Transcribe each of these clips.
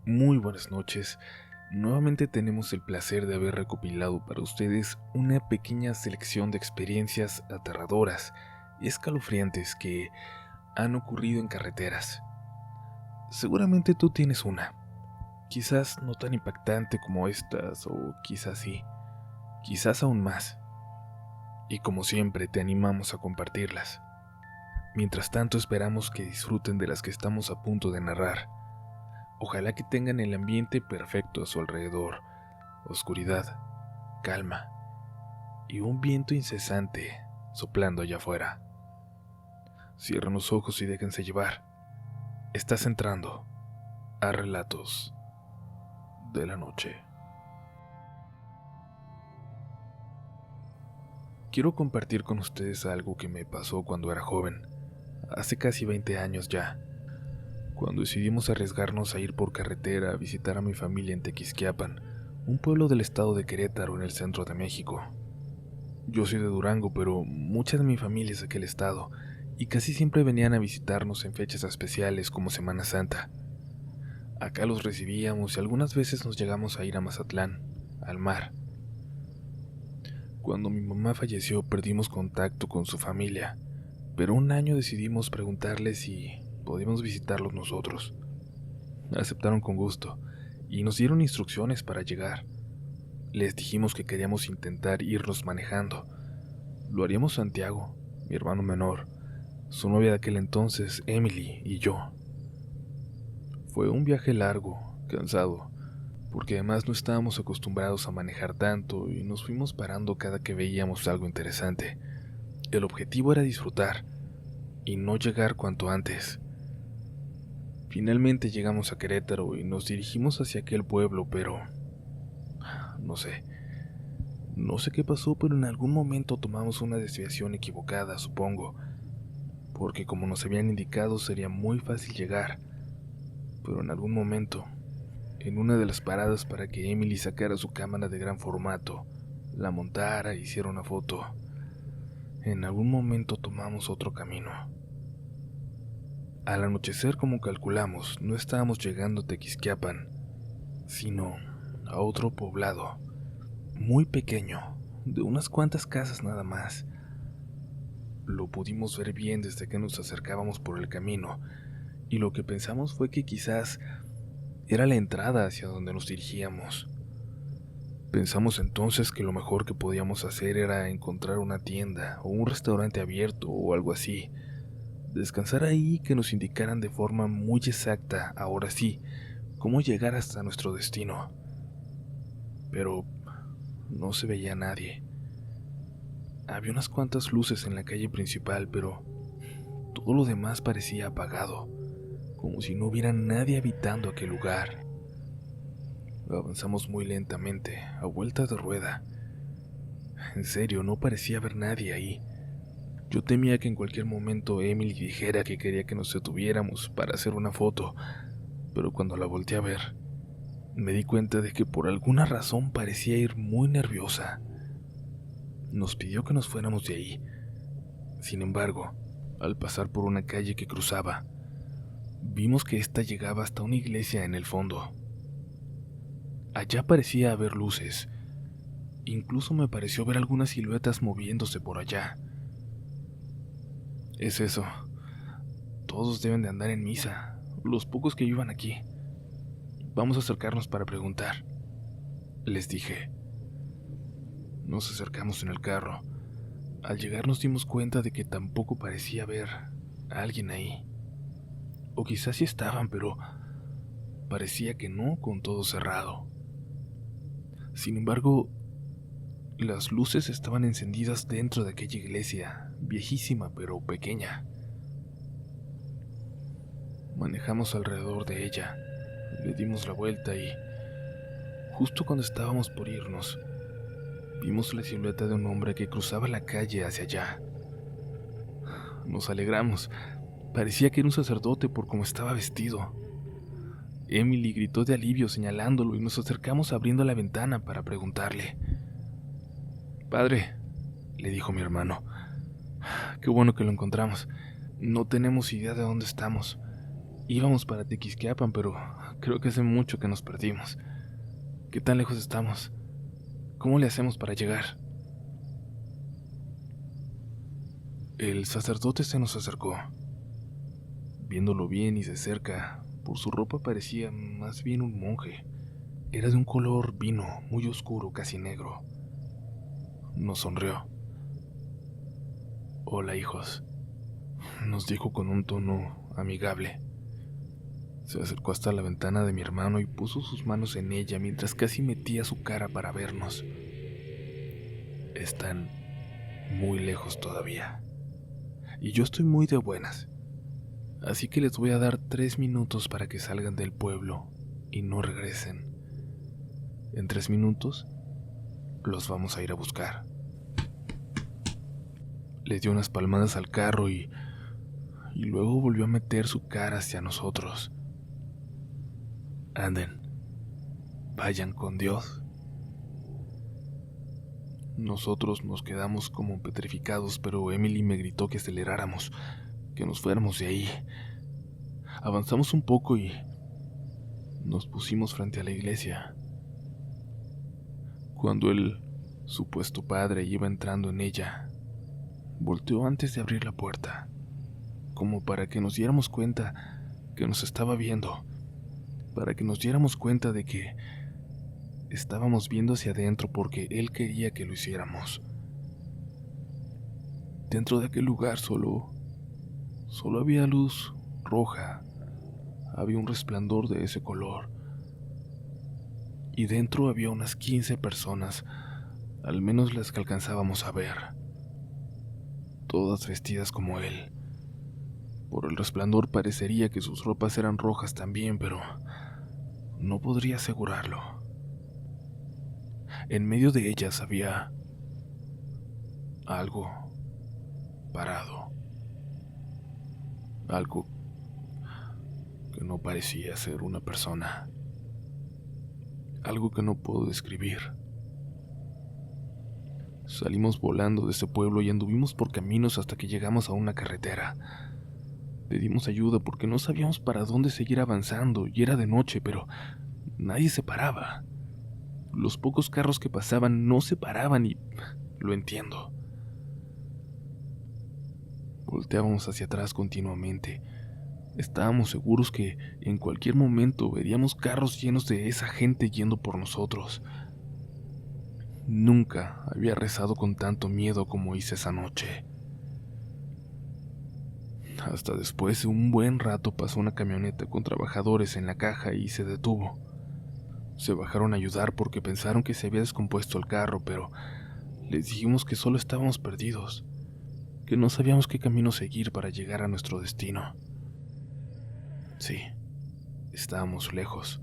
Muy buenas noches. Nuevamente tenemos el placer de haber recopilado para ustedes una pequeña selección de experiencias aterradoras y escalofriantes que han ocurrido en carreteras. Seguramente tú tienes una, quizás no tan impactante como estas, o quizás sí, quizás aún más. Y como siempre te animamos a compartirlas. Mientras tanto esperamos que disfruten de las que estamos a punto de narrar. Ojalá que tengan el ambiente perfecto a su alrededor, oscuridad, calma y un viento incesante soplando allá afuera. Cierren los ojos y déjense llevar. Estás entrando a Relatos de la Noche. Quiero compartir con ustedes algo que me pasó cuando era joven, hace casi 20 años ya, cuando decidimos arriesgarnos a ir por carretera a visitar a mi familia en Tequisquiapan, un pueblo del estado de Querétaro en el centro de México. Yo soy de Durango, pero mucha de mi familia es de aquel estado, y casi siempre venían a visitarnos en fechas especiales como Semana Santa. Acá los recibíamos y algunas veces nos llegamos a ir a Mazatlán, al mar. Cuando mi mamá falleció perdimos contacto con su familia, pero un año decidimos preguntarles si podíamos visitarlos nosotros. Aceptaron con gusto y nos dieron instrucciones para llegar. Les dijimos que queríamos intentar irnos manejando. Lo haríamos Santiago, mi hermano menor, su novia de aquel entonces, Emily, y yo. Fue un viaje largo, cansado, porque además no estábamos acostumbrados a manejar tanto y nos fuimos parando cada que veíamos algo interesante. El objetivo era disfrutar y no llegar cuanto antes. Finalmente llegamos a Querétaro y nos dirigimos hacia aquel pueblo, pero no sé. No sé qué pasó, pero en algún momento tomamos una desviación equivocada, supongo, porque como nos habían indicado sería muy fácil llegar, pero en algún momento, en una de las paradas para que Emily sacara su cámara de gran formato, la montara e hiciera una foto, en algún momento tomamos otro camino. Al anochecer, como calculamos, no estábamos llegando a Tequisquiapan, sino a otro poblado, muy pequeño, de unas cuantas casas nada más. Lo pudimos ver bien desde que nos acercábamos por el camino, y lo que pensamos fue que quizás era la entrada hacia donde nos dirigíamos. Pensamos entonces que lo mejor que podíamos hacer era encontrar una tienda o un restaurante abierto o algo así. Descansar ahí y que nos indicaran de forma muy exacta, ahora sí, cómo llegar hasta nuestro destino. Pero no se veía nadie. Había unas cuantas luces en la calle principal, pero todo lo demás parecía apagado, como si no hubiera nadie habitando aquel lugar. Avanzamos muy lentamente, a vuelta de rueda. En serio, no parecía haber nadie ahí. Yo temía que en cualquier momento Emily dijera que quería que nos detuviéramos para hacer una foto, pero cuando la volteé a ver, me di cuenta de que por alguna razón parecía ir muy nerviosa. Nos pidió que nos fuéramos de ahí. Sin embargo, al pasar por una calle que cruzaba, vimos que ésta llegaba hasta una iglesia en el fondo. Allá parecía haber luces. Incluso me pareció ver algunas siluetas moviéndose por allá. Es eso. Todos deben de andar en misa, los pocos que vivan aquí. Vamos a acercarnos para preguntar, les dije. Nos acercamos en el carro. Al llegar nos dimos cuenta de que tampoco parecía haber a alguien ahí. O quizás sí estaban, pero parecía que no, con todo cerrado. Sin embargo, las luces estaban encendidas dentro de aquella iglesia, viejísima pero pequeña. Manejamos alrededor de ella, le dimos la vuelta y, justo cuando estábamos por irnos, vimos la silueta de un hombre que cruzaba la calle hacia allá. Nos alegramos, parecía que era un sacerdote por cómo estaba vestido. Emily gritó de alivio señalándolo y nos acercamos abriendo la ventana para preguntarle. «Padre», le dijo mi hermano, «qué bueno que lo encontramos. No tenemos idea de dónde estamos. Íbamos para Tequisquiapan, pero creo que hace mucho que nos perdimos. ¿Qué tan lejos estamos? ¿Cómo le hacemos para llegar? El sacerdote se nos acercó. Viéndolo bien y de cerca, por su ropa parecía más bien un monje. Era de un color vino, muy oscuro, casi negro. Nos sonrió. «Hola, hijos», nos dijo con un tono amigable. Se acercó hasta la ventana de mi hermano y puso sus manos en ella mientras casi metía su cara para vernos. Están muy lejos todavía, y yo estoy muy de buenas, así que les voy a dar 3 minutos para que salgan del pueblo y no regresen. En 3 minutos los vamos a ir a buscar. Le dio unas palmadas al carro y luego volvió a meter su cara hacia nosotros. Anden, vayan con Dios. Nosotros nos quedamos como petrificados, pero Emily me gritó que aceleráramos, que nos fuéramos de ahí. Avanzamos un poco y nos pusimos frente a la iglesia. Cuando el supuesto padre iba entrando en ella, volteó antes de abrir la puerta, como para que nos diéramos cuenta que nos estaba viendo, para que nos diéramos cuenta de que estábamos viendo hacia adentro porque él quería que lo hiciéramos. Dentro de aquel lugar solo había luz roja, había un resplandor de ese color. Y dentro había unas 15 personas, al menos las que alcanzábamos a ver, todas vestidas como él. Por el resplandor parecería que sus ropas eran rojas también, pero no podría asegurarlo. En medio de ellas había algo parado, algo que no parecía ser una persona, algo que no puedo describir. Salimos volando de ese pueblo y anduvimos por caminos hasta que llegamos a una carretera. Pedimos ayuda porque no sabíamos para dónde seguir avanzando y era de noche, pero nadie se paraba. Los pocos carros que pasaban no se paraban y lo entiendo. Volteábamos hacia atrás continuamente. Estábamos seguros que en cualquier momento veríamos carros llenos de esa gente yendo por nosotros. Nunca había rezado con tanto miedo como hice esa noche. Hasta después de un buen rato pasó una camioneta con trabajadores en la caja y se detuvo. Se bajaron a ayudar porque pensaron que se había descompuesto el carro, pero les dijimos que solo estábamos perdidos, que no sabíamos qué camino seguir para llegar a nuestro destino. Sí, estábamos lejos.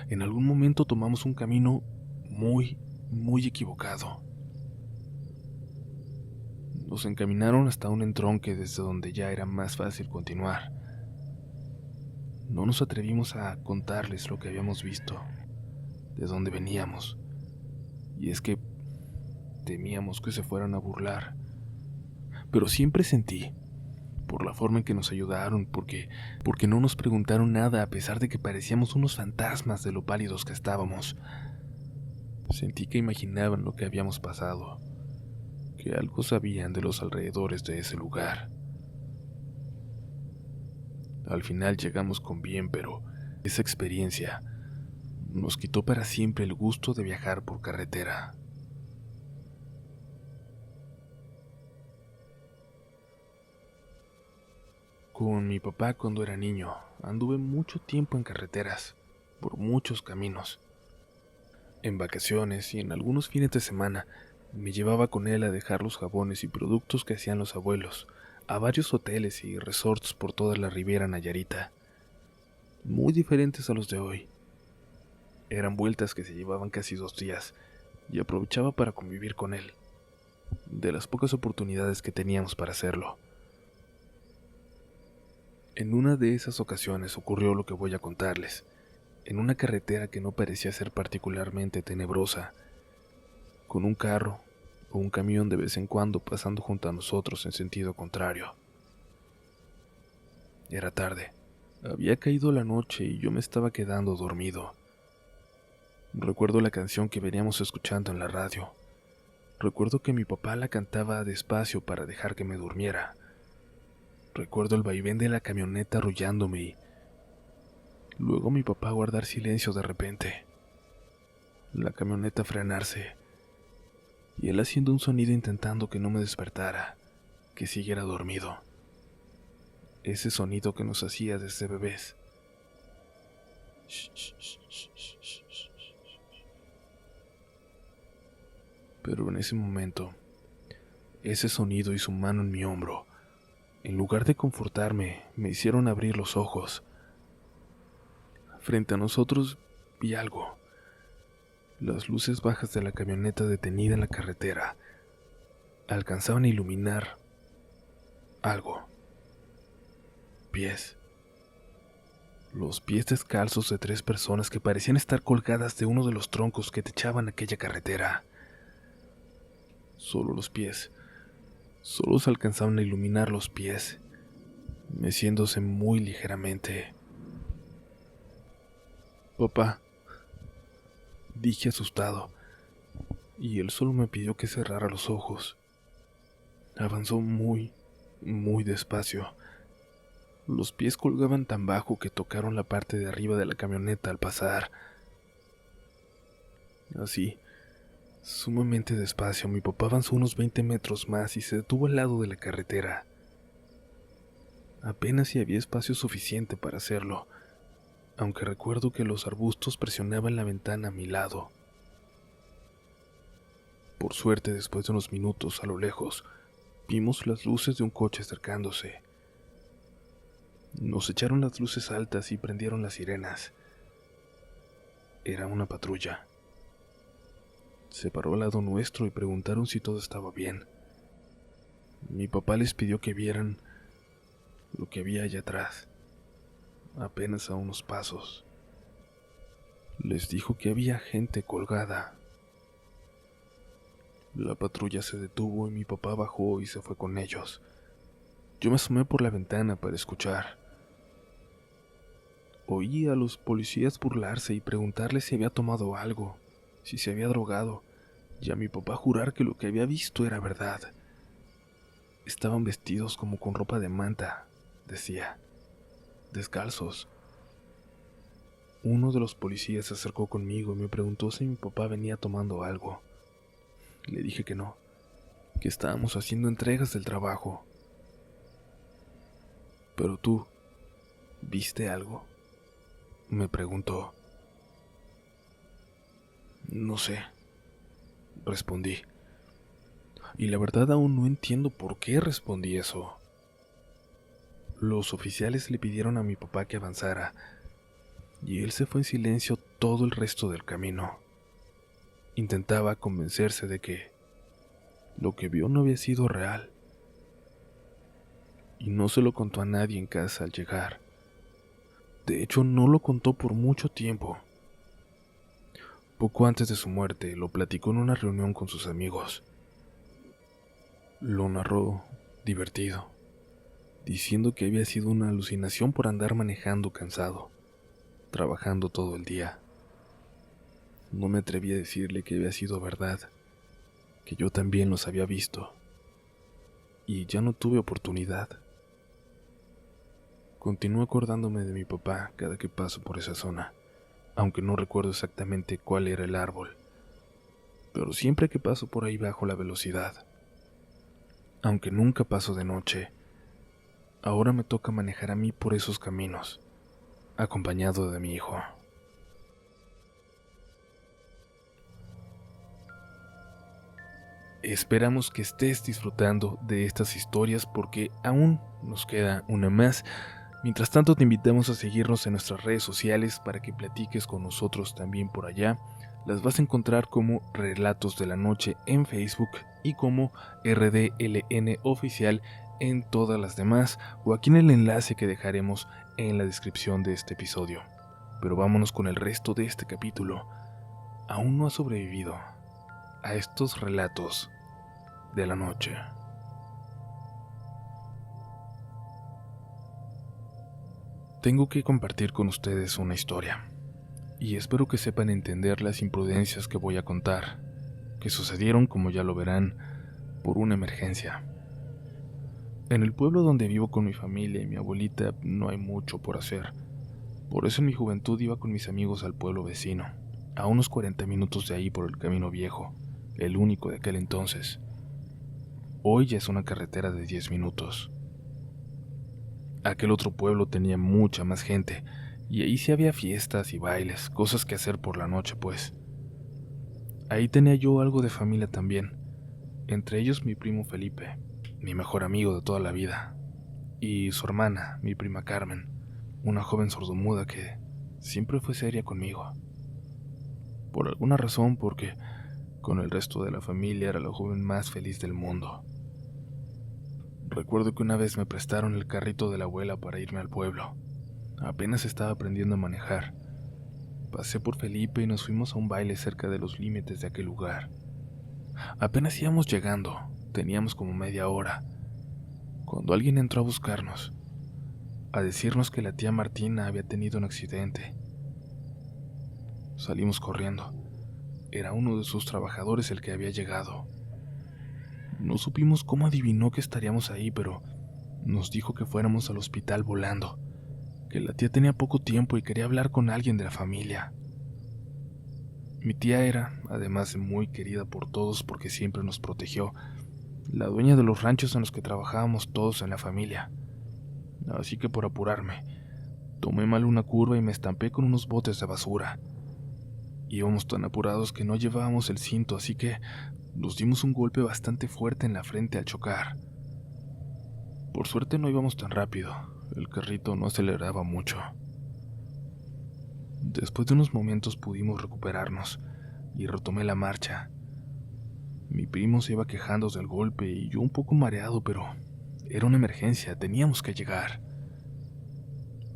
En algún momento tomamos un camino muy equivocado. Nos encaminaron hasta un entronque desde donde ya era más fácil continuar. No nos atrevimos a contarles lo que habíamos visto, de dónde veníamos, y es que temíamos que se fueran a burlar. Pero siempre sentí, por la forma en que nos ayudaron, porque no nos preguntaron nada a pesar de que parecíamos unos fantasmas de lo pálidos que estábamos. Sentí que imaginaban lo que habíamos pasado, que algo sabían de los alrededores de ese lugar. Al final llegamos con bien, pero esa experiencia nos quitó para siempre el gusto de viajar por carretera. Con mi papá cuando era niño, anduve mucho tiempo en carreteras, por muchos caminos. En vacaciones y en algunos fines de semana, me llevaba con él a dejar los jabones y productos que hacían los abuelos, a varios hoteles y resorts por toda la Riviera Nayarita, muy diferentes a los de hoy. Eran vueltas que se llevaban casi 2 días, y aprovechaba para convivir con él, de las pocas oportunidades que teníamos para hacerlo. En una de esas ocasiones ocurrió lo que voy a contarles, en una carretera que no parecía ser particularmente tenebrosa, con un carro o un camión de vez en cuando pasando junto a nosotros en sentido contrario. Era tarde, Había caído la noche y yo me estaba quedando dormido. Recuerdo la canción que veníamos escuchando en la radio. Recuerdo que mi papá la cantaba despacio para dejar que me durmiera. Recuerdo el vaivén de la camioneta arrullándome y luego mi papá guardar silencio de repente. La camioneta frenarse y él haciendo un sonido intentando que no me despertara, que siguiera dormido. Ese sonido que nos hacía desde bebés. Pero en ese momento, ese sonido y su mano en mi hombro, en lugar de confortarme, me hicieron abrir los ojos. Frente a nosotros vi algo. Las luces bajas de la camioneta detenida en la carretera alcanzaban a iluminar algo. Pies. Los pies descalzos de 3 personas que parecían estar colgadas de uno de los troncos que techaban aquella carretera. Solo los pies. Solo se alcanzaban a iluminar los pies, meciéndose muy ligeramente. Papá, dije asustado, y él solo me pidió que cerrara los ojos. Avanzó muy despacio. Los pies colgaban tan bajo que tocaron la parte de arriba de la camioneta al pasar. Así, sumamente despacio, mi papá avanzó unos 20 metros más y se detuvo al lado de la carretera. Apenas si había espacio suficiente para hacerlo, aunque recuerdo que los arbustos presionaban la ventana a mi lado. Por suerte, después de unos minutos, a lo lejos, vimos las luces de un coche acercándose. Nos echaron las luces altas y prendieron las sirenas. Era una patrulla. Se paró al lado nuestro y preguntaron si todo estaba bien. Mi papá les pidió que vieran lo que había allá atrás, apenas a unos pasos. Les dijo que había gente colgada. La patrulla se detuvo y mi papá bajó y se fue con ellos. Yo me asomé por la ventana para escuchar. Oí a los policías burlarse y preguntarles si había tomado algo, si se había drogado, y a mi papá jurar que lo que había visto era verdad. Estaban vestidos como con ropa de manta, decía, descalzos. Uno de los policías se acercó conmigo y me preguntó si mi papá venía tomando algo. Le dije que no, que estábamos haciendo entregas del trabajo. ¿Pero tú, viste algo?, me preguntó. No sé, respondí. Y la verdad aún no entiendo por qué respondí eso. Los oficiales le pidieron a mi papá que avanzara, y él se fue en silencio todo el resto del camino. Intentaba convencerse de que lo que vio no había sido real. Y no se lo contó a nadie en casa al llegar. De hecho, no lo contó por mucho tiempo. Poco antes de su muerte, lo platicó en una reunión con sus amigos. Lo narró divertido, diciendo que había sido una alucinación por andar manejando cansado, trabajando todo el día. No me atreví a decirle que había sido verdad, que yo también los había visto, y ya no tuve oportunidad. Continúo acordándome de mi papá cada que paso por esa zona, aunque no recuerdo exactamente cuál era el árbol, pero siempre que paso por ahí bajo la velocidad. Aunque nunca paso de noche, ahora me toca manejar a mí por esos caminos, acompañado de mi hijo. Esperamos que estés disfrutando de estas historias porque aún nos queda una más. Mientras tanto, te invitamos a seguirnos en nuestras redes sociales para que platiques con nosotros también por allá. Las vas a encontrar como Relatos de la Noche en Facebook y como RDLN Oficial en todas las demás, o aquí en el enlace que dejaremos en la descripción de este episodio. Pero vámonos con el resto de este capítulo. Aún no has sobrevivido a estos relatos de la noche. Tengo que compartir con ustedes una historia, y espero que sepan entender las imprudencias que voy a contar, que sucedieron, como ya lo verán, por una emergencia. En el pueblo donde vivo con mi familia y mi abuelita no hay mucho por hacer. Por eso en mi juventud iba con mis amigos al pueblo vecino, a unos 40 minutos de ahí por el camino viejo, el único de aquel entonces. Hoy ya es una carretera de 10 minutos. Aquel otro pueblo tenía mucha más gente, y ahí sí había fiestas y bailes, cosas que hacer por la noche, pues. Ahí tenía yo algo de familia también, entre ellos mi primo Felipe, mi mejor amigo de toda la vida, y su hermana, mi prima Carmen, una joven sordomuda que siempre fue seria conmigo. Por alguna razón, porque con el resto de la familia era la joven más feliz del mundo. Recuerdo que una vez me prestaron el carrito de la abuela para irme al pueblo. Apenas estaba aprendiendo a manejar. Pasé por Felipe y nos fuimos a un baile cerca de los límites de aquel lugar. Apenas íbamos llegando, teníamos como media hora, cuando alguien entró a buscarnos, a decirnos que la tía Martina había tenido un accidente. Salimos corriendo. Era uno de sus trabajadores el que había llegado. No supimos cómo adivinó que estaríamos ahí, pero nos dijo que fuéramos al hospital volando, que la tía tenía poco tiempo y quería hablar con alguien de la familia. Mi tía era, además de muy querida por todos porque siempre nos protegió, la dueña de los ranchos en los que trabajábamos todos en la familia. Así que por apurarme, tomé mal una curva y me estampé con unos botes de basura. Íbamos tan apurados que no llevábamos el cinto, así que nos dimos un golpe bastante fuerte en la frente al chocar. Por suerte no íbamos tan rápido, el carrito no aceleraba mucho. Después de unos momentos pudimos recuperarnos y retomé la marcha. Mi primo se iba quejando del golpe y yo un poco mareado, pero era una emergencia, teníamos que llegar.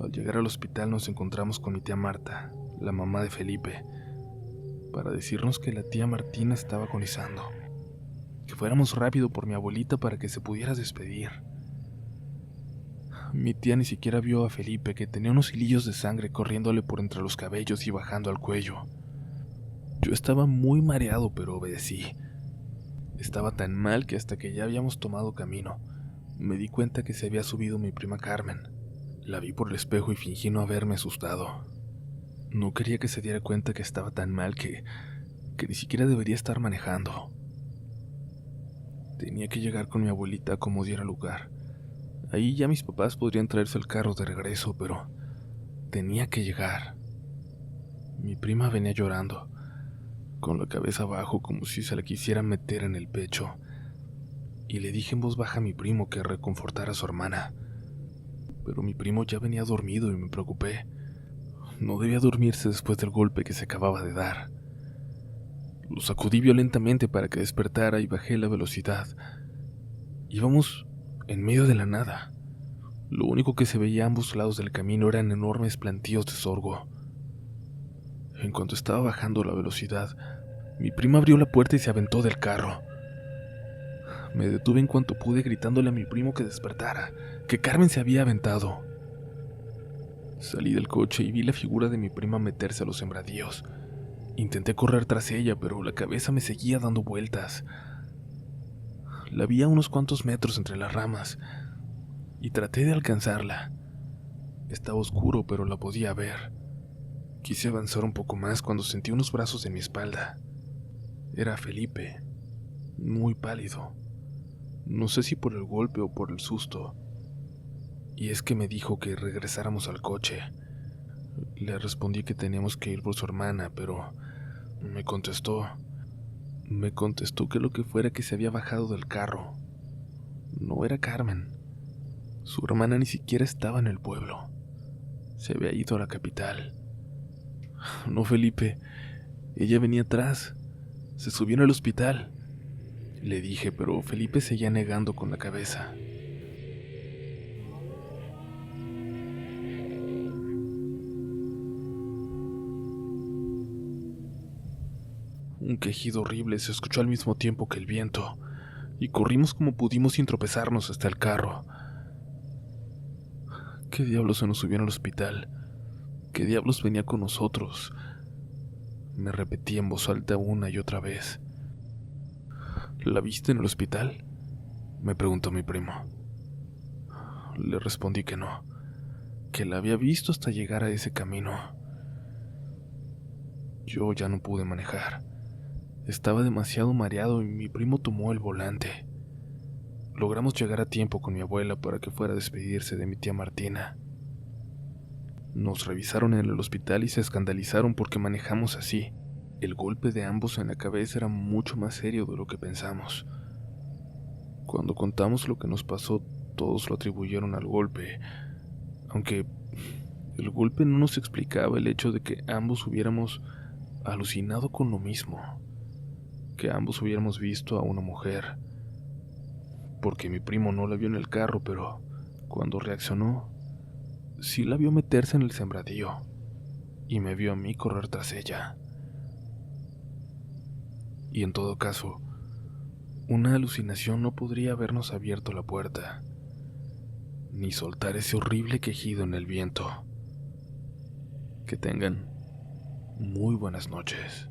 Al llegar al hospital nos encontramos con mi tía Marta, la mamá de Felipe, para decirnos que la tía Martina estaba agonizando, que fuéramos rápido por mi abuelita para que se pudiera despedir. Mi tía ni siquiera vio a Felipe, que tenía unos hilillos de sangre corriéndole por entre los cabellos y bajando al cuello. Yo estaba muy mareado, pero obedecí. Estaba tan mal que hasta que ya habíamos tomado camino, me di cuenta que se había subido mi prima Carmen. La vi por el espejo y fingí no haberme asustado. No quería que se diera cuenta que estaba tan mal que ni siquiera debería estar manejando. Tenía que llegar con mi abuelita como diera lugar. Ahí ya mis papás podrían traerse el carro de regreso, pero tenía que llegar. Mi prima venía llorando, con la cabeza abajo como si se la quisiera meter en el pecho, y le dije en voz baja a mi primo que reconfortara a su hermana. Pero mi primo ya venía dormido y me preocupé. No debía dormirse después del golpe que se acababa de dar. Lo sacudí violentamente para que despertara y bajé la velocidad. Íbamos en medio de la nada. Lo único que se veía a ambos lados del camino eran enormes plantíos de sorgo. En cuanto estaba bajando la velocidad, mi prima abrió la puerta y se aventó del carro. Me detuve en cuanto pude gritándole a mi primo que despertara, que Carmen se había aventado. Salí del coche y vi la figura de mi prima meterse a los sembradíos. Intenté correr tras ella, pero la cabeza me seguía dando vueltas. La vi a unos cuantos metros entre las ramas y traté de alcanzarla. Estaba oscuro, pero la podía ver. Quise avanzar un poco más cuando sentí unos brazos en mi espalda. Era Felipe, muy pálido. No sé si por el golpe o por el susto. Y es que me dijo que regresáramos al coche. Le respondí que teníamos que ir por su hermana, pero me contestó que lo que fuera que se había bajado del carro. No era Carmen. Su hermana ni siquiera estaba en el pueblo. Se había ido a la capital. No, Felipe. Ella venía atrás. Se subió en el hospital. Le dije, pero Felipe seguía negando con la cabeza. Un quejido horrible se escuchó al mismo tiempo que el viento, y corrimos como pudimos sin tropezarnos hasta el carro. ¿Qué diablos se nos subió al hospital? ¿Qué diablos venía con nosotros? Me repetí en voz alta una y otra vez. ¿La viste en el hospital?, me preguntó mi primo. Le respondí que no, que la había visto hasta llegar a ese camino. Yo ya no pude manejar. Estaba demasiado mareado y mi primo tomó el volante. Logramos llegar a tiempo con mi abuela para que fuera a despedirse de mi tía Martina. Nos revisaron en el hospital y se escandalizaron porque manejamos así. El golpe de ambos en la cabeza era mucho más serio de lo que pensamos. Cuando contamos lo que nos pasó, todos lo atribuyeron al golpe, aunque el golpe no nos explicaba el hecho de que ambos hubiéramos alucinado con lo mismo, que ambos hubiéramos visto a una mujer, porque mi primo no la vio en el carro, pero cuando reaccionó, sí la vio meterse en el sembradío y me vio a mí correr tras ella. Y en todo caso, una alucinación no podría habernos abierto la puerta, ni soltar ese horrible quejido en el viento. Que tengan muy buenas noches.